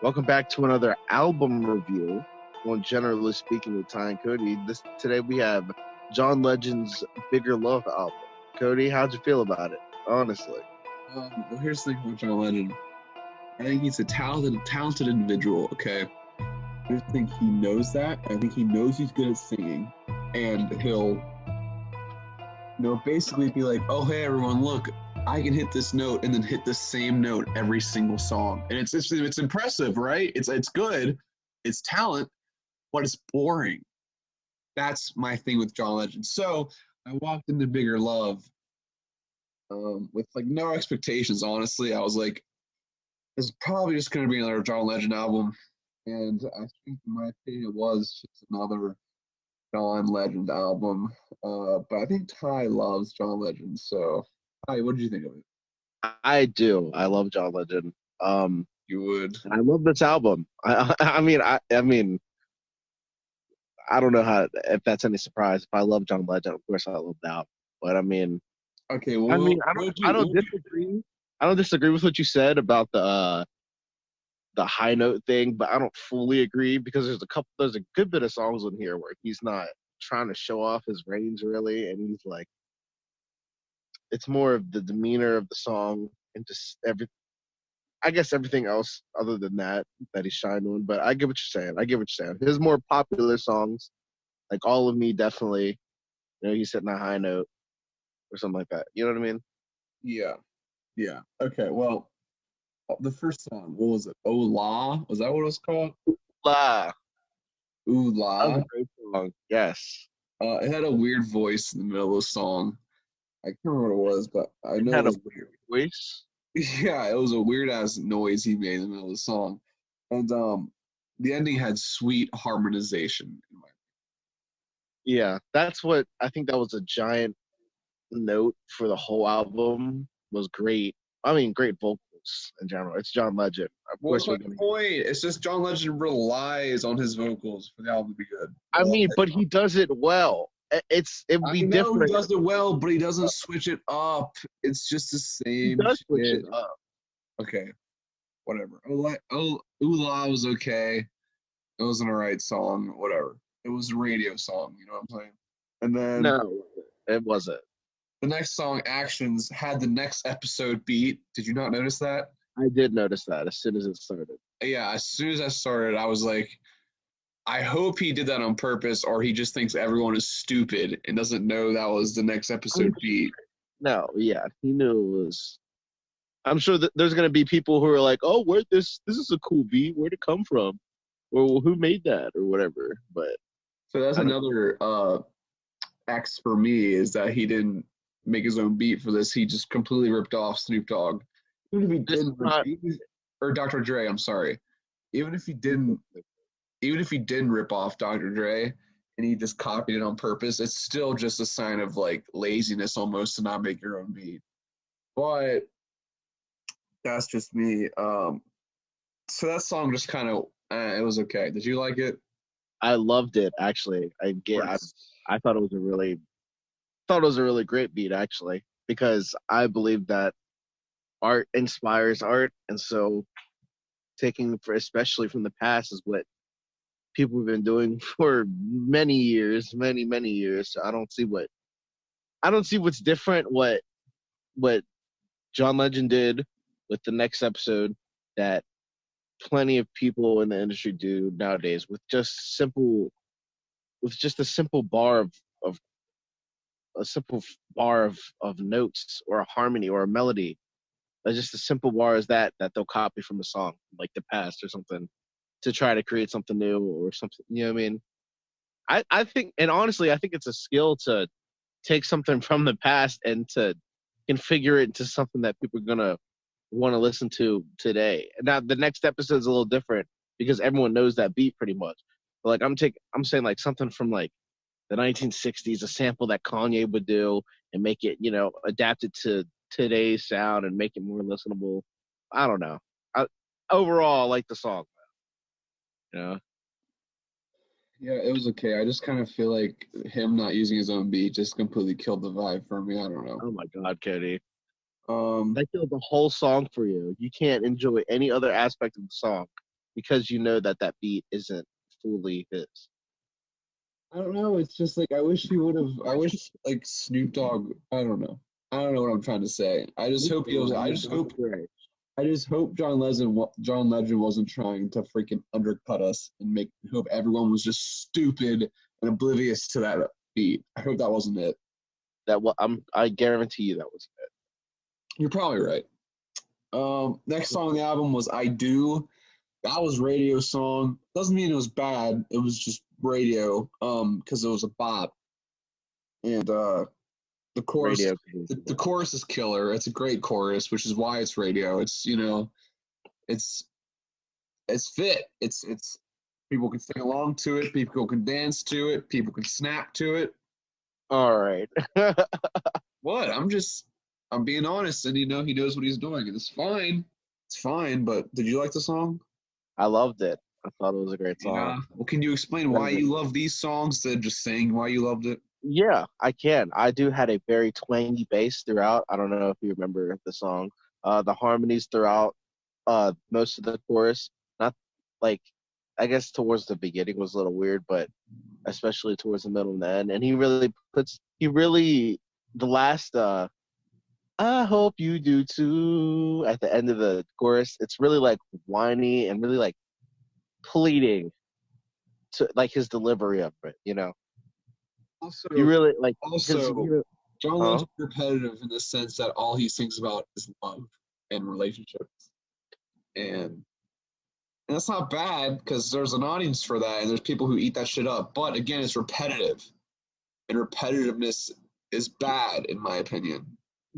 Welcome back to another album review on Generally Speaking with Ty and Cody. Today we have John Legend's Bigger Love album. Cody, how'd you feel about it? Honestly. Well, here's the thing with John Legend. I think he's a talented individual, okay? I just think he knows that. I think he knows he's good at singing. And he'll, basically be like, oh, hey, everyone, look, I can hit this note and then hit the same note every single song. And it's impressive, right? It's good. It's talent, but it's boring. That's my thing with John Legend. So I walked into Bigger Love with like no expectations, honestly. I was like, it's probably just going to be another John Legend album. And I think, in my opinion, it was just another John Legend album. But I think Ty loves John Legend. So, Ty, what did you think of it? I do. I love John Legend. You would. And I love this album. I mean, I don't know if that's any surprise. If I love John Legend, of course I love the album. But I mean, I don't disagree. I don't disagree with what you said about the high note thing, but I don't fully agree because there's a good bit of songs in here where he's not trying to show off his range really, and he's like, it's more of the demeanor of the song and just everything else other than that he's shined on. But I get what you're saying. His more popular songs, like All of Me, definitely, he's hitting a high note or something like that. You know what I mean? Yeah. Yeah. Okay. Well, the first song, what was it? Oh La? Was that what it was called? La. Ooh La. That was a great song. Yes. It had a weird voice in the middle of the song. I can't remember what it was, but I know it was weird voice. Yeah, it was a weird ass noise he made in the middle of the song, and the ending had sweet harmonization. Yeah, that's what I think. That was a giant note for the whole album. Was great. I mean, great vocals in general. It's John Legend. Of course, what's my point? It's just John Legend relies on his vocals for the album to be good. I mean, but he does it well. It would be different. He does it well, but he doesn't switch it up. It's just the same. He does switch it up. Okay, whatever. Ula was okay. It was an alright song. Whatever. It was a radio song. You know what I'm saying? And then no, it wasn't. The next song, Actions, had the next episode beat. Did you not notice that? I did notice that as soon as it started. Yeah, as soon as I started, I was like, I hope he did that on purpose, or he just thinks everyone is stupid and doesn't know that was the next episode beat. No, yeah, he knew it was. I'm sure that there's gonna be people who are like, "Oh, this is a cool beat. Where'd it come from? Or who made that, or whatever." But so that's another X for me, is that he didn't make his own beat for this. He just completely ripped off Snoop Dogg. Even if he didn't, or Dr. Dre, I'm sorry. Even if he didn't rip off Dr. Dre and he just copied it on purpose, it's still just a sign of like laziness almost to not make your own beat. But that's just me. So that song just kind of, it was okay. Did you like it? I loved it, actually. I thought it was a really great beat, actually, because I believe that art inspires art, and so especially from the past, is what people have been doing for many years. So I don't see what's different. What John Legend did with the next episode that plenty of people in the industry do nowadays with just a simple bar of notes or a harmony or a melody. Just a simple bar as that they'll copy from a song like the past or something to try to create something new or something. You know what I mean? I think, and honestly, I think it's a skill to take something from the past and to configure it into something that people are gonna want to listen to today. Now the next episode is a little different because everyone knows that beat pretty much. But like I'm saying like something from like the 1960s, a sample that Kanye would do and make it, adapt it to today's sound and make it more listenable. I don't know. Overall, I like the song. Yeah, it was okay. I just kind of feel like him not using his own beat just completely killed the vibe for me. I don't know. Oh my God, Cody. That killed the whole song for you. You can't enjoy any other aspect of the song because you know that that beat isn't fully his. I don't know. It's just like I wish he would have. I wish like Snoop Dogg. I don't know. I don't know what I'm trying to say. I just hope he was. I just hope John Legend wasn't trying to freaking undercut us and make hope everyone was just stupid and oblivious to that beat. I hope that wasn't it. I guarantee you that was it. You're probably right. Next song on the album was "I Do." That was radio song. Doesn't mean it was bad. It was just radio. Because it was a bop. And the chorus, Radio. the chorus is killer. It's a great chorus, which is why it's radio. It's it's fit. It's people can sing along to it. People can dance to it. People can snap to it. All right. What? I'm being honest, and he knows what he's doing, and it's fine. It's fine. But did you like the song? I loved it. I thought it was a great song. Yeah. Well, can you explain why you love these songs instead of just saying why you loved it? Yeah, I can. I do had a very twangy bass throughout. I don't know if you remember the song. The harmonies throughout most of the chorus. Not like I guess towards the beginning was a little weird, but especially towards the middle and the end. And the last I hope you do too at the end of the chorus, it's really like whiny and really like pleading to like his delivery of it, you know. Also, You really like John Legend's repetitive in the sense that all he sings about is love and relationships, and that's not bad because there's an audience for that, and there's people who eat that shit up. But again, it's repetitive, and repetitiveness is bad in my opinion.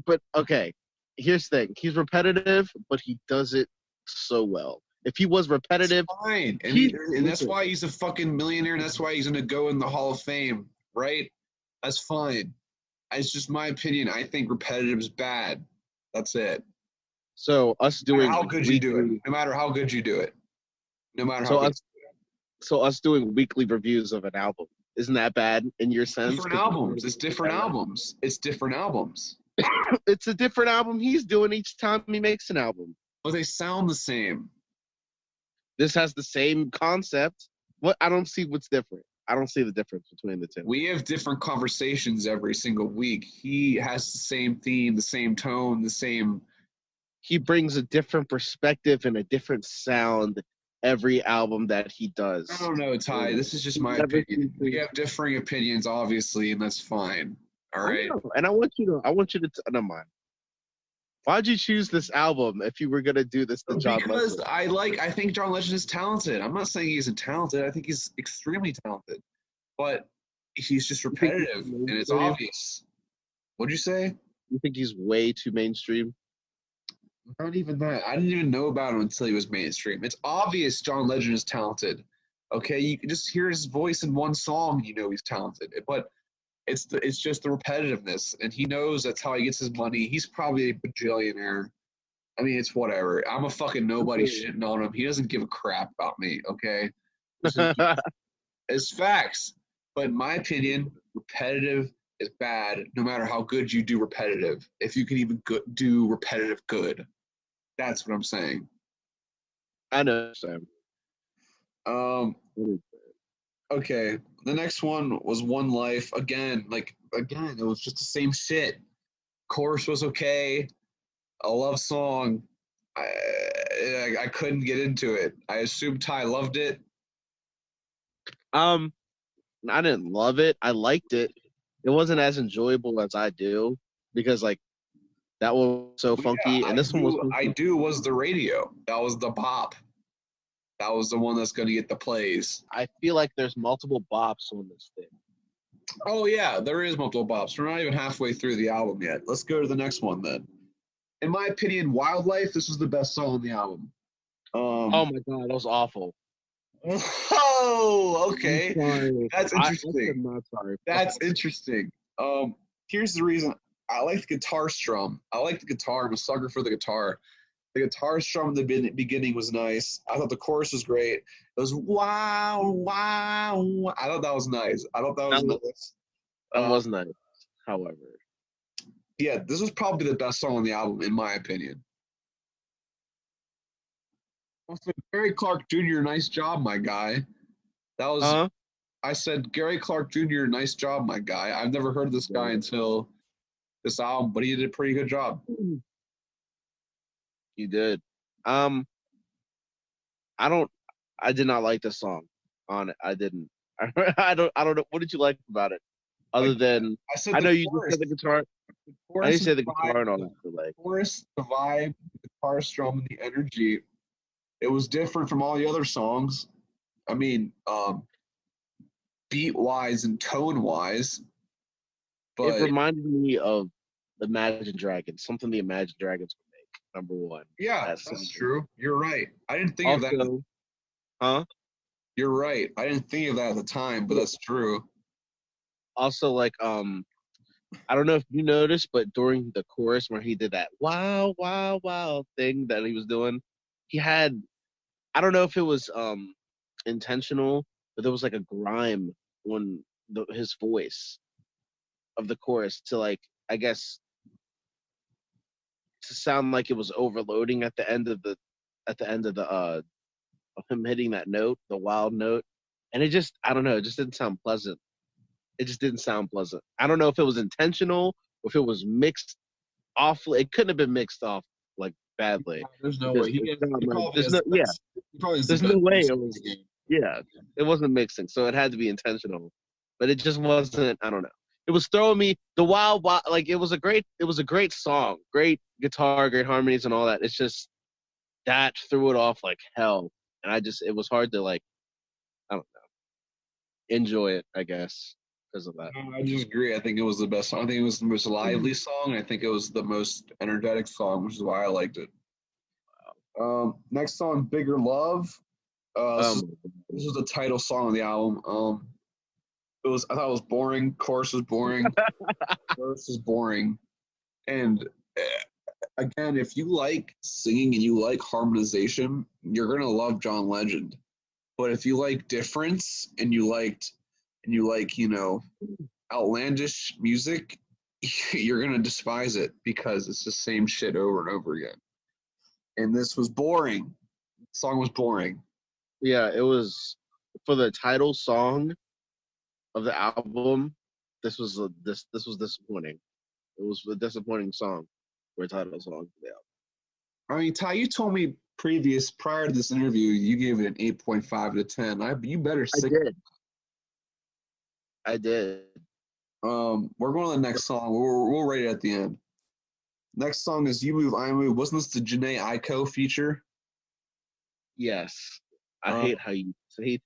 But okay, here's the thing: he's repetitive, but he does it so well. If he was repetitive, it's fine, and that's why he's a fucking millionaire, and that's why he's gonna go in the Hall of Fame, right? That's fine. It's just my opinion. I think repetitive is bad. That's it. So us doing how good you do it, no matter how good you do it, no matter how. So us doing weekly reviews of an album, isn't that bad in your sense? Different albums. It's different albums. It's different albums. It's a different album he's doing each time he makes an album. But they sound the same. This has the same concept. What? I don't see what's different. I don't see the difference between the two. We have different conversations every single week. He has the same theme, the same tone, the same. He brings a different perspective and a different sound every album that he does. I don't know, Ty. This is just my opinion. We have differing opinions, obviously, and that's fine. All right. And I want you to never mind. Why'd you choose this album if you were gonna do this to John Legend? Because I think John Legend is talented. I'm not saying he isn't talented. I think he's extremely talented, but he's just repetitive and it's obvious. What'd you say? You think he's way too mainstream? Not even that. I didn't even know about him until he was mainstream. It's obvious John Legend is talented. Okay, you can just hear his voice in one song, you know he's talented. But it's just the repetitiveness, and he knows that's how he gets his money. He's probably a bajillionaire. I mean, it's whatever. I'm a fucking nobody shitting on him. He doesn't give a crap about me, okay? It's facts. But in my opinion, repetitive is bad no matter how good you do repetitive. If you can even do repetitive good. That's what I'm saying. I know, Sam. Okay. The next one was One Life. Again, it was just the same shit. Chorus was okay. A love song. I couldn't get into it. I assumed Ty loved it. I didn't love it. I liked it. It wasn't as enjoyable as I do because like that was so funky, and this one was. I Do was the radio. That was the bop. That was the one that's going to get the plays. I feel like there's multiple bops on this thing. Oh, yeah, there is multiple bops. We're not even halfway through the album yet. Let's go to the next one then. In my opinion, Wildlife, this was the best song on the album. Oh, my God, that was awful. Oh, okay. That's interesting. I'm not sorry. That's interesting. Here's the reason. I like the guitar strum. I like the guitar. I'm a sucker for the guitar. The guitar strum in the beginning was nice. I thought the chorus was great. It was wow, wow. I thought that was nice. Nice. That was nice, however. Yeah, this was probably the best song on the album, in my opinion. Also, Gary Clark Jr., nice job, my guy. That was, Huh? I said, Gary Clark Jr., nice job, my guy. I've never heard of this guy until this album, but he did a pretty good job. You did. Um, I don't. I did not like the song. On it, I didn't. I don't. I don't know. What did you like about it? Other Like than I said, I the know you just chorus, said the guitar. the I know you chorus, and said the the vibe, guitar and all that, but like, chorus, the vibe, the guitar strum, and the energy. It was different from all the other songs. I mean, beat wise and tone wise, it but reminded me of the Imagine Dragons. Something the Imagine Dragons would make. Number one. yeah, That song. that's true. You're right. I didn't think of that. Also, huh? You're right. I didn't think of that at the time, but that's true. Also, like, I don't know if you noticed, but during the chorus where he did that wow, wow, wow thing that he was doing, he had I don't know if it was intentional, but there was like a grime on his voice of the chorus to like I guess to sound like it was overloading at the end of him hitting that note, the wild note. And it just I don't know, it just didn't sound pleasant. It just didn't sound pleasant. I don't know if it was intentional or if it was mixed awfully. It couldn't have been mixed off like badly There's no because way it sounded he like probably has the best. He probably has the there's no best way voice it in the was game. yeah it wasn't mixing, so it had to be intentional, but it just wasn't. I don't know. It was throwing me the wild like it was a great song, great guitar, great harmonies and all that. It's just that threw it off like hell, and it was hard to like I don't know enjoy it I guess because of that. No, I just agree. I think it was the best song. I think it was the most lively song. I think it was the most energetic song, which is why I liked it. Next song, "Bigger Love." Um, This was the title song of the album. I thought it was boring. Chorus was boring. Verse is boring. And again, if you like singing and you like harmonization, you're gonna love John Legend. But if you like difference and you like, outlandish music, you're gonna despise it because it's the same shit over and over again. And this was boring. The song was boring. yeah, it was for the title song of the album. This was disappointing. It was a disappointing song for a title song. Yeah, I mean, Ty, you told me prior to this interview, you gave it an 8.5 to 10. You better I stick. did. I did. We're going to the next song. We'll rate it at the end. Next song is "You Move, I Move." Wasn't this the Janae Aiko feature? Yes. I Uh, hate how you say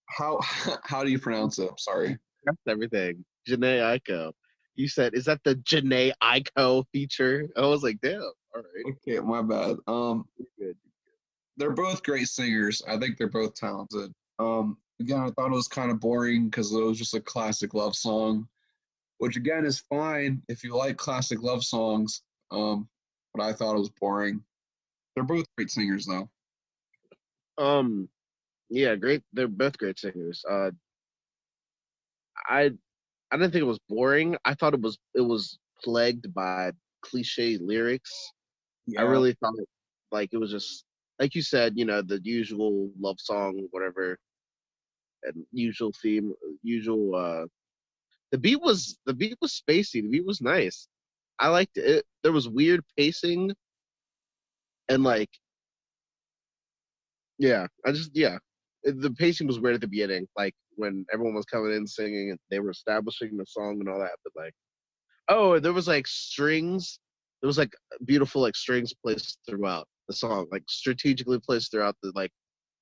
how how do you pronounce it? I'm sorry. that's everything. Janae Aiko. You said, is that the Janae Aiko feature? I was like, damn. All right. Okay, my bad. Good. They're both great singers. I think they're both talented. Again, I thought it was kind of boring because it was just a classic love song, which again is fine if you like classic love songs. But I thought it was boring. They're both great singers, though. Um, yeah, great. They're both great singers. I I didn't think it was boring. I thought it was plagued by cliche lyrics. I Yeah, really thought like it was just like you said, the usual love song, whatever, and usual theme, usual. The beat was spacey. The beat was nice. I liked it. There was weird pacing and like yeah, the pacing was weird at the beginning, like when everyone was coming in singing and they were establishing the song and all that. But like, oh, there was like strings. There was like beautiful like strings placed throughout the song, like strategically placed throughout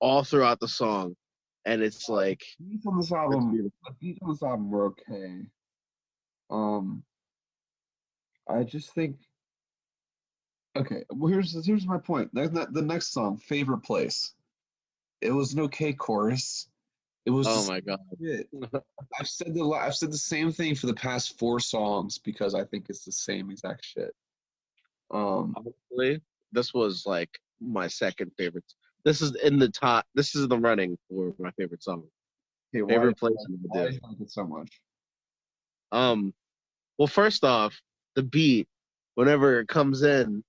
all throughout the song, and it's like beats on this it's album, beautiful. the beats on this album were okay. Um, I just think okay. Well, here's my point. The next song, "Favorite Place." It was an okay chorus. It was Oh just my god. shit. I've said the same thing for the past four songs because I think it's the same exact shit. Um, Honestly, this was like my second favorite. This is in the top. This is the running for my favorite song. okay, why Favorite place in the why do do. you like it so much? Um, well, first off, the beat, whenever it comes in,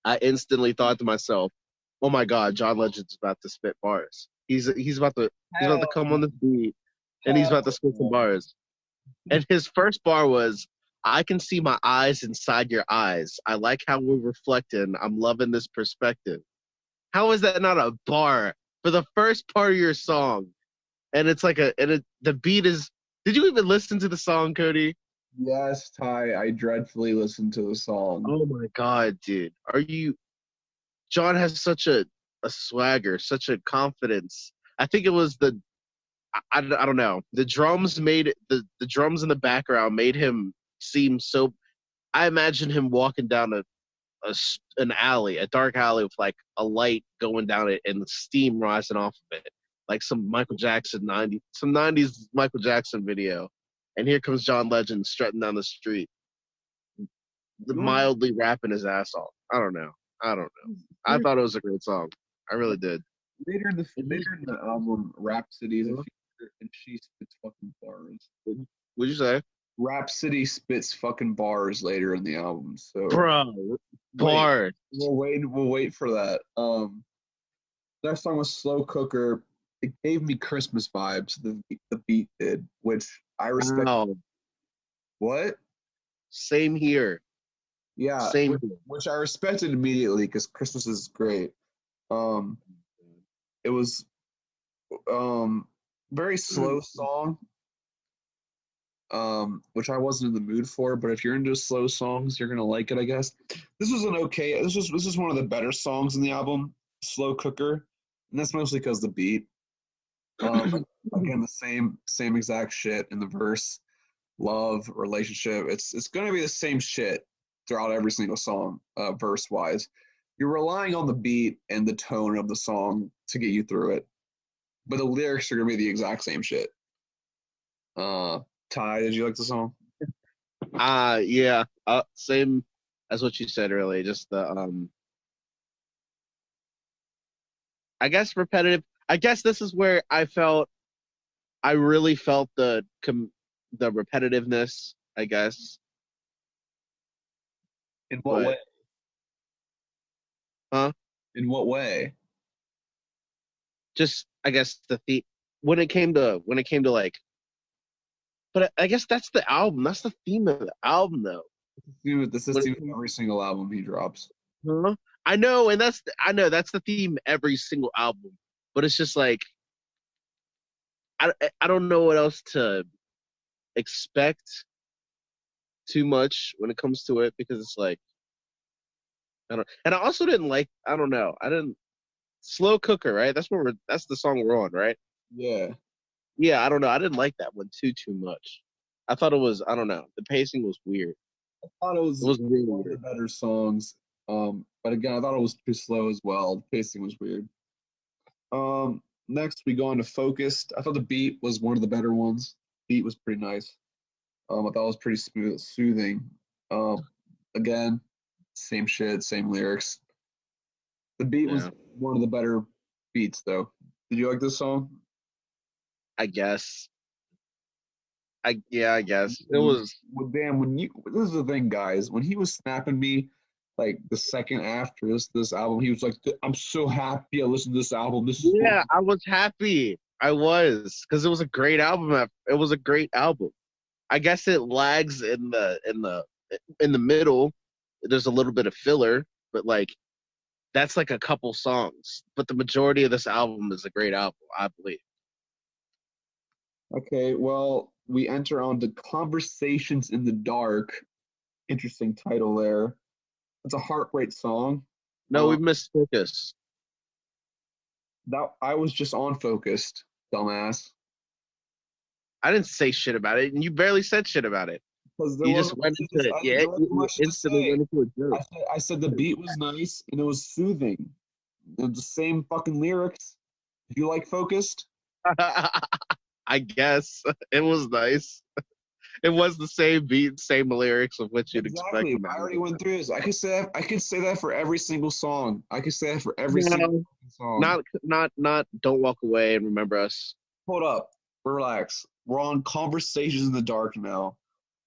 I instantly thought to myself, Oh my God, John Legend's about to spit bars. He's about to Hell, come on this beat, and he's about to hell spit some no. bars. And his first bar was, "I can see my eyes inside your eyes. I like how we're reflecting. I'm loving this perspective." How is that not a bar for the first part of your song? And it's like the beat is. Did you even listen to the song, Cody? Yes, Ty, I dreadfully listened to the song. Oh my God, dude. Are you John has such a swagger, such a confidence. I think it was I don't know. The drums made the drums in the background made him seem so. I imagine him walking down an alley, a dark alley with like a light going down it and the steam rising off of it, like some Michael Jackson some 90s Michael Jackson video. And here comes John Legend strutting down the street, You mildly rapping his ass off. I don't know. I don't know. I know, thought it was a great song. I really did. later in the album, Rhapsody is a feature, and she spits fucking bars. What'd you say? Rhapsody spits fucking bars later in the album. So Bro, wait, bar. we'll wait for that. Next song was Slow Cooker. It gave me Christmas vibes. The beat did, which I respect. Wow. What? Same here. Yeah, Same which, here. which I respected immediately because Christmas is great. Um, it was very slow song, which I wasn't in the mood for. But if you're into slow songs, you're gonna like it, I guess. This was an okay. This was one of the better songs in the album, Slow Cooker, and that's mostly because the beat. Again, the same exact shit in the verse, love, relationship. It's gonna be the same shit throughout every single song, verse wise. You're relying on the beat and the tone of the song to get you through it, but the lyrics are gonna be the exact same shit. Ty, did you like the song? Yeah. Same as what you said earlier. Just the I guess repetitive. I guess this is where I really felt the repetitiveness, I guess. In what But way? huh? In what way? Just I guess when it came to like, but I guess that's the album. That's the theme of the album though. This is When it theme of every single album he drops. Huh? I know, and I know that's the theme every single album. But it's just like I don't know what else to expect too much when it comes to it because it's like I don't, and I also didn't like, I don't know, I didn't. Slow Cooker, right? That's the song we're on, right? Yeah. Yeah, I don't know. I didn't like that one too much. I thought it was, I don't know, the pacing was weird. Thought it It was was really one of the weird. better songs. But again, I thought it was too slow as well. The pacing was weird. Next we go on to Focused. I thought the beat was one of the better ones. Beat was pretty nice. I thought it was pretty smooth, soothing. Again, same shit, same lyrics. The beat was Yeah, one of the better beats, though. Did you like this song? I guess. I guess it was. Well, damn, when you this is the thing, guys. When he was snapping me, like the second after this album, he was like, "I'm so happy I listened to this album. This is Yeah, fucking." I was happy. I was because it was a great album. It was a great album. I guess it lags in the middle. There's a little bit of filler, but like that's like a couple songs. But the majority of this album is a great album, I believe. Okay, well, we enter on to Conversations in the Dark. Interesting title there. It's a heartbreak song. No, we Um, missed focus. that I was just on Focused, dumbass, I didn't say shit about it, and you barely said shit about it. because You just went into yeah, there wasn't you much to instantly say. went into a I said the beat was nice and it was soothing. The same fucking lyrics. If you like Focused, joke. I guess it was nice. It was the same beat, same lyrics of what you'd expect exactly. from that I already album. went through this. I could say that for every single song. I could say that for every single No, song. not. Don't walk away and remember us. Hold up, relax. We're on Conversations in the Dark now.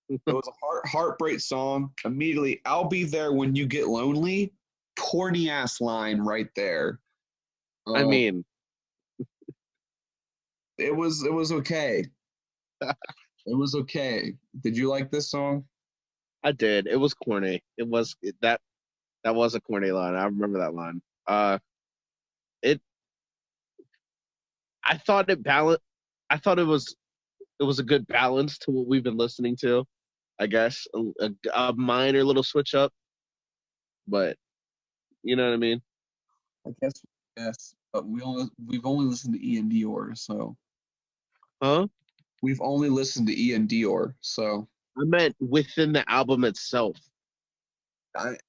It was a heartbreak song. Immediately, I'll be there when you get lonely. corny ass line right there. I mean, it was okay. It was okay. Did you like this song? I did. It was corny. That was a corny line. I remember that line. It. I thought it balanced. I thought it was a good balance to what we've been listening to. I guess a minor little switch up, but you know what I mean. I guess yes, but we've only listened to Ian Dior, so Huh? we've only listened to Ian Dior, so I meant within the album itself.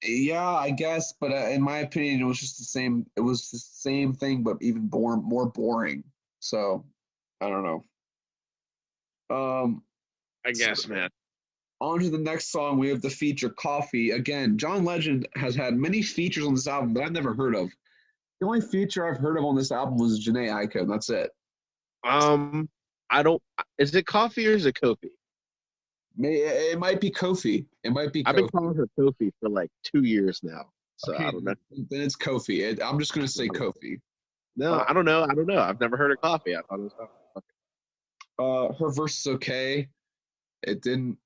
yeah, I guess, but in my opinion, it was just the same. It was the same thing, but even more boring. So I don't know. I guess, man. On to the next song, we have the feature "Coffee." Again, John Legend has had many features on this album that I've never heard of. The only feature I've heard of on this album was Janae Aiko, and that's it. I don't. Is it Coffee or is it Kofi? It might be Kofi. It might be I've been Kofi. calling her Kofi for like 2 years now, so Okay, I don't know. then it's Kofi. I'm just gonna say Kofi. No, I don't know. I don't know. I've never heard of Coffee. I thought it was Coffee. Her verse is okay. It didn't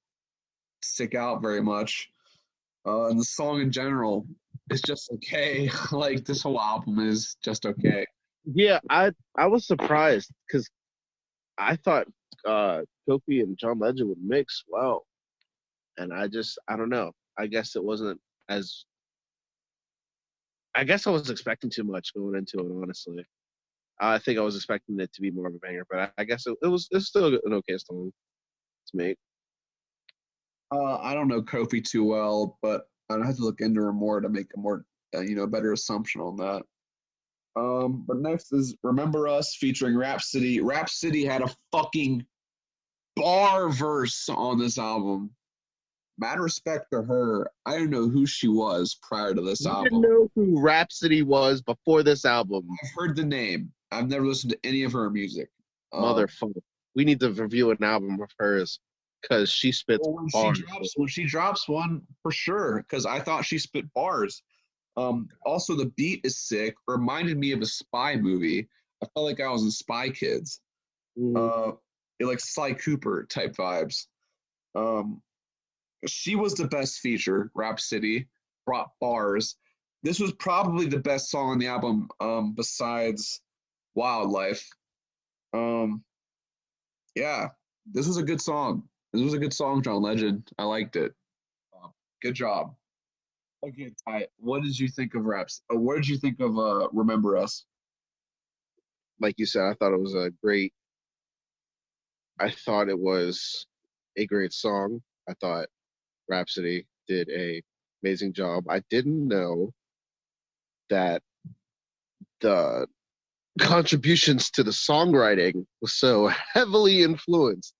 stick out very much. And the song in general is just okay. Like this whole album is just okay. Yeah, I was surprised because I thought Kofi and John Legend would mix well, and I don't know. I guess it wasn't as. I guess I was expecting too much going into it. Honestly, I think I was expecting it to be more of a banger, but I guess it's still an okay song to make. I don't know Kofi too well, but I'd have to look into her more to make a more better assumption on that. But next is "Remember Us" featuring Rhapsody. Rhapsody had a fucking bar verse on this album. Mad respect to her. I didn't know who she was prior to this You album. didn't know who Rhapsody was before this album. I've heard the name. I've never listened to any of her music. Motherfucker. We need to review an album of hers because she spits bars. When she drops one, for sure, because I thought she spit bars. Also, the beat is sick. Reminded me of a spy movie. I felt like I was in Spy Kids. Like Sly Cooper type vibes. She was the best feature. Rhapsody brought bars. This was probably the best song on the album, besides Wildlife. Yeah, this was a good song. This was a good song, John Legend. I liked it. Good job. Okay, Ty, what did you think of Raps? What did you think of Remember Us? Like you said, I thought it was a great song. I thought Rhapsody did a amazing job. I didn't know that the contributions to the songwriting was so heavily influenced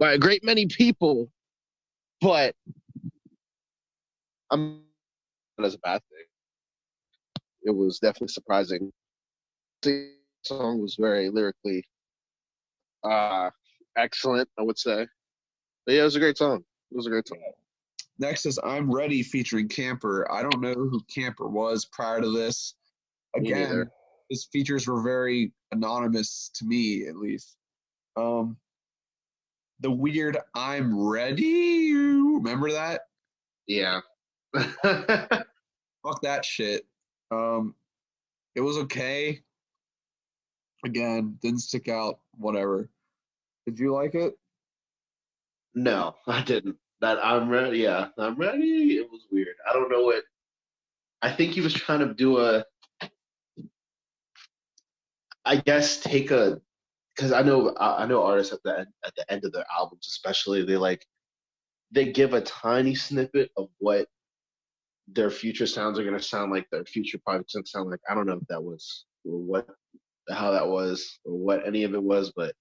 by a great many people, but I'm not as a bad thing. It was definitely surprising. The song was very lyrically excellent, I would say. But yeah, it was a great song. It was a great song. Next is "I'm Ready" featuring Camper. I don't know who Camper was prior to this. Again, his features were very anonymous to me, at least. The weird "I'm Ready." Remember that? Yeah. Fuck that shit. It was okay. Again, didn't stick out. Whatever. Did you like it? No, I didn't. That I'm ready. Yeah, I'm ready. It was weird. I don't know what. I think he was trying to do I guess take a, because I know artists at the end of their albums, especially they give a tiny snippet of what their future sounds are gonna sound like. Their future projects gonna sound like. I don't know if that was or what how that was or what any of it was, but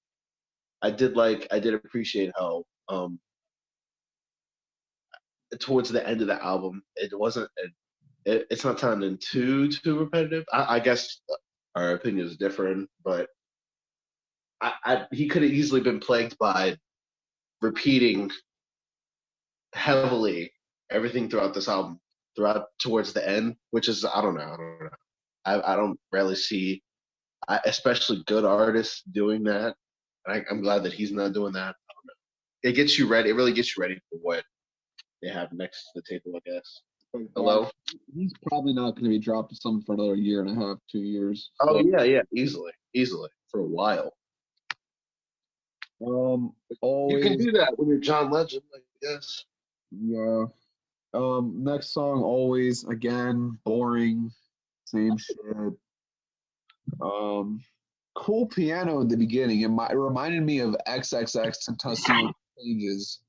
I did appreciate how towards the end of the album it wasn't it's not sounding too repetitive. I guess our opinion is different, but he could have easily been plagued by repeating heavily everything throughout this album. throughout towards the end, which is I don't know. I don't rarely see, especially good artists doing that. I'm glad that he's not doing that. It gets you ready. It really gets you ready for what they have next to the table, I guess. Hello? He's probably not going to be dropping something for another year and a half, 2 years. Oh, yeah, easily, for a while. Always. You can do that when you're John Legend, I guess. Yeah. Next song, always, again, boring, same shit. Cool piano at the beginning. It reminded me of XXX Tentacion Changes.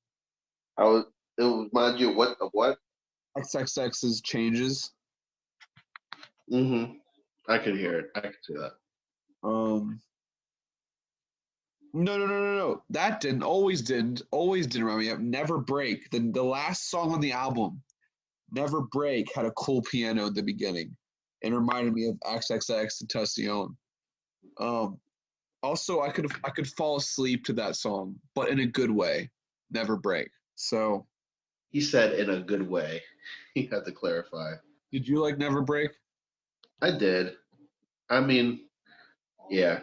It reminded you of what? XXX's Changes. Mm-hmm. I can hear it. I can see that. No. That didn't. Always didn't remind me of Never Break. The last song on the album, Never Break, had a cool piano at the beginning. It reminded me of XXX Tentacion. Also, I could fall asleep to that song, but in a good way. Never Break. So He said in a good way. He had to clarify. did you like Never Break? I did. I mean, yeah.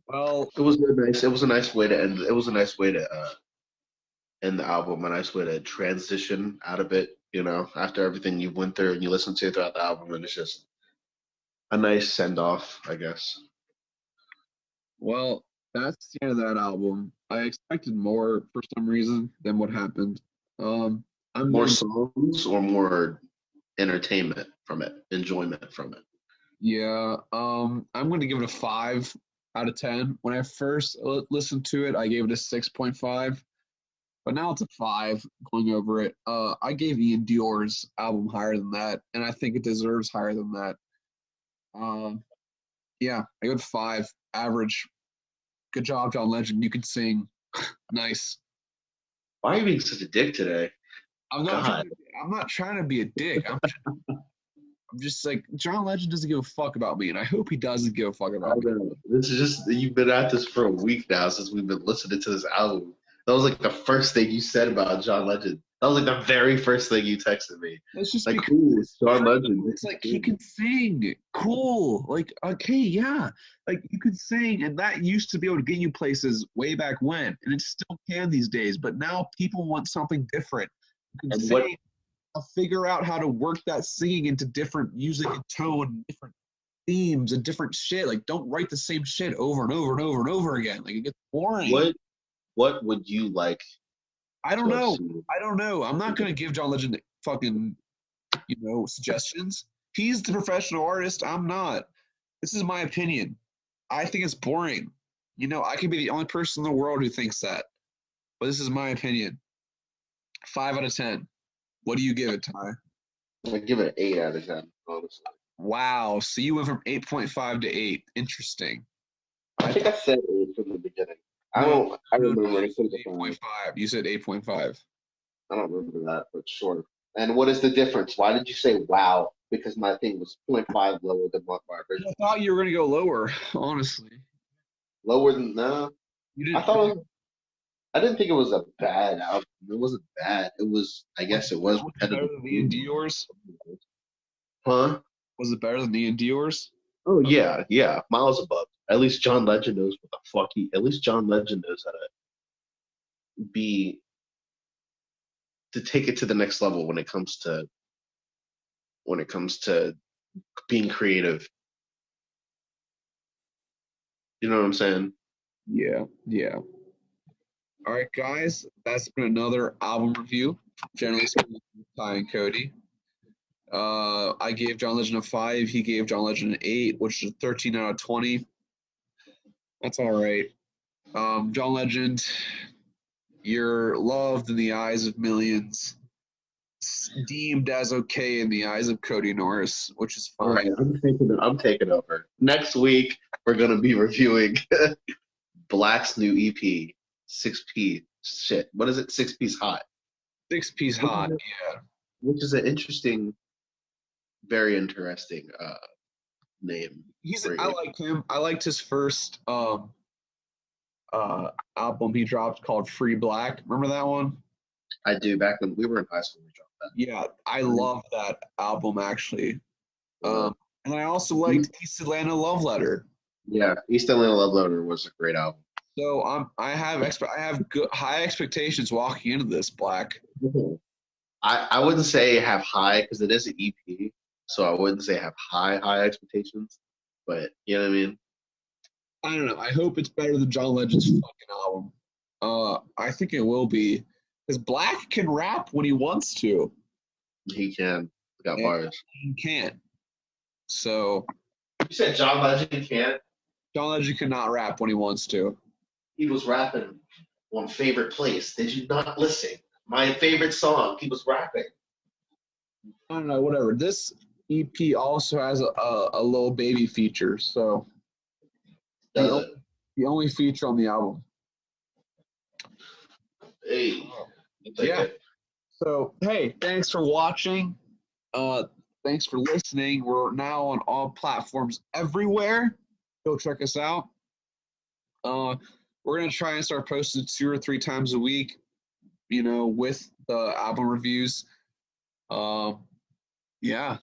Well, It was nice. It was a nice way to end. It was a nice way to end the album. A nice way to transition out of it. You know, after everything you went through and you listened to throughout the album, and it's just a nice send off, I guess. well, that's the end of that album. I expected more for some reason than what happened. I'm More going, songs or more entertainment from it, enjoyment from it. yeah. I'm going to give it a 5 out of 10. When I first listened to it, I gave it a 6.5, but now it's a 5. Going over it, I gave Ian Dior's album higher than that, and I think it deserves higher than that. Yeah, I give it 5. Average. Good job, John Legend. You can sing. Nice. Why are you being such a dick today? I'm not trying to be a dick. I'm just like, John Legend doesn't give a fuck about me, and I hope he doesn't give a fuck about me. This is just, you've been at this for a week now since we've been listening to this album. That was like the first thing you said about John Legend. That was like the very first thing you texted me. It's just like, because cool, John Legend. it's like he can sing. Cool. Like, okay, yeah. Like you could sing, and that used to be able to get you places way back when, and it still can these days. But now people want something different. You can sing, figure out how to work that singing into different music and tone, different themes and different shit. Like, don't write the same shit over and over and over and over again. Like, it gets boring. What would you like? I don't know. I'm not gonna give John Legend fucking, suggestions. He's the professional artist. I'm not. This is my opinion. I think it's boring. I could be the only person in the world who thinks that, but this is my opinion. 5 out of 10. What do you give it, Ty? I give it an 8 out of 10, honestly. Wow. So you went from 8.5 to 8. Interesting. I think I said 8 from the beginning. I remember I said 8.5. You said 8.5. I don't remember that, but sure. And what is the difference? Why did you say wow? Because my thing was 0.5 lower than what my original. I thought you were going to go lower, honestly. Lower than no. I didn't think it was a bad album. It wasn't bad. It was, I guess it was better than Ian Dior's? Huh? Was it better than Ian Dior's? Oh yeah, miles above. At least John Legend knows what the fuck at least John Legend knows how to take it to the next level when it comes to being creative. You know what I'm saying? Yeah. All right, guys, that's been another album review. Generally speaking, Ty and Cody. I gave John Legend a 5. He gave John Legend an 8, which is a 13 out of 20. That's all right. John Legend, you're loved in the eyes of millions. Deemed as okay in the eyes of Cody Norris, which is fine. Right, I'm taking over. Next week, we're going to be reviewing Black's new EP, 6P. Shit, what is it? 6P's Hot. 6P's Hot, yeah. Which is an interesting, very interesting name. I like him. I liked his first album he dropped called Free Black. Remember that one? I do. Back when we were in high school, we dropped Yeah, I love that album actually. And I also liked East Atlanta Love Letter. Yeah, East Atlanta Love Letter was a great album. So I have good, high expectations walking into this, Black. I wouldn't say have high because it is an EP, so I wouldn't say have high expectations. But you know what I mean? I don't know. I hope it's better than John Legend's fucking album. I think it will be because Black can rap when he wants to. He can. He got And bars. he can't. So You said John Legend can't. John Legend cannot rap when he wants to. He was rapping on Favorite Place. Did you not listen? My favorite song. He was rapping. I don't know. Whatever. This EP also has a little baby feature. So Does it? the only feature on the album. Hey. Yeah. So hey, thanks for watching. Thanks for listening. We're now on all platforms everywhere. Go check us out. We're gonna try and start posting 2 or 3 times a week, with the album reviews. Yeah.